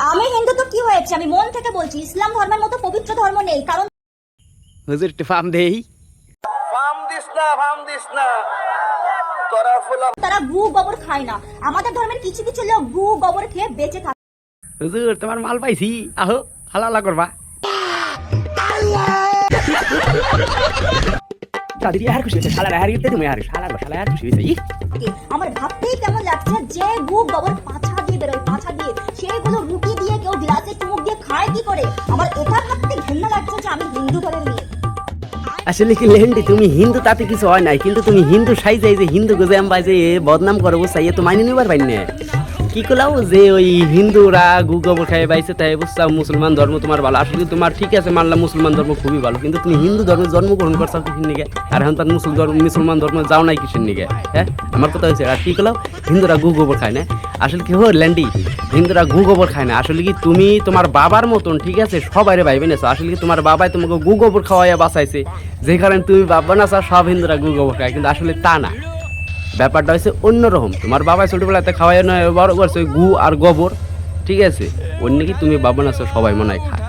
আমি হিন্দু তো কি হয়েছে, আমি মন থেকে বলছি ইসলাম ধর্মের মতো পবিত্র ধর্ম নেই। কারণ হুজুর একটু ফার্ম দেই। তারা গু গোবর খায় না। আমাদের ধর্মের কিছু কিছু লোক গু গোবর খেয়ে বেঁচে থাকে। হুজুর তোমার মাল পাইছি, আহো হালালা করবা। দাদি আর খুশি হয়েছে, শালা আর গিয়ে তুমি আর শালা আর খুশি হয়েছে। আমার ভাবতেই কেমন লাগছে যে গু গোবর পাছা দিয়ে বেরোয়, পাছা দিয়ে সেগুলো রুটি দিয়ে কেউ গ্লাসে চুমুক দিয়ে খায় কি করে। আমার এটা ভাবতে ঘৃণা লাগছে যে আমি হিন্দু ঘরের মেয়ে। আসলে কি লেন্ডি, তুমি হিন্দু তাতে কিছু হয় নাই, কিন্তু তুমি হিন্দু সাইজে যে হিন্দু গোজাম বাজে বদনাম করো চাইয়ে তো মাইনে নিবার পাই না। কি করলাও যে ওই হিন্দুরা গু গোবর খাই বাইছে তাই বুঝছাও মুসলমান ধর্ম তোমার ভালো। আসলে তোমার ঠিক আছে মানলাম মুসলমান ধর্ম খুবই ভালো, কিন্তু তুমি হিন্দু ধর্মে জন্মগ্রহণ করছো কিসের নিকে? আর এখন তার মুসলমান ধর্ম যাও নাই কিসের নিকে? হ্যাঁ আমার কথা হয়েছে। আর কি করলাও হিন্দুরা গু গোবর খায় না। আসলে কি হো ল্যান্ডি, হিন্দুরা গু গোবর খায় না। আসলে কি তুমি তোমার বাবার মতন ঠিক আছে সবাইরে ভাইবে নেছো। আসলে কি তোমার বাবাই তোমাকে গু গোবর খাওয়াইয়া বাঁচাইছে, যে কারণে তুমি ভাববা না সব হিন্দুরা গু গোবর খায়, কিন্তু আসলে তা না। ব্যাপারটা হচ্ছে অন্যরকম। তোমার বাবা ছোটবেলাতে খাওয়াই নয় বড় করছে গু আর গোবর, ঠিক আছে? অন্য কি তুমি বাবা না সবাই মনে হয় খায়।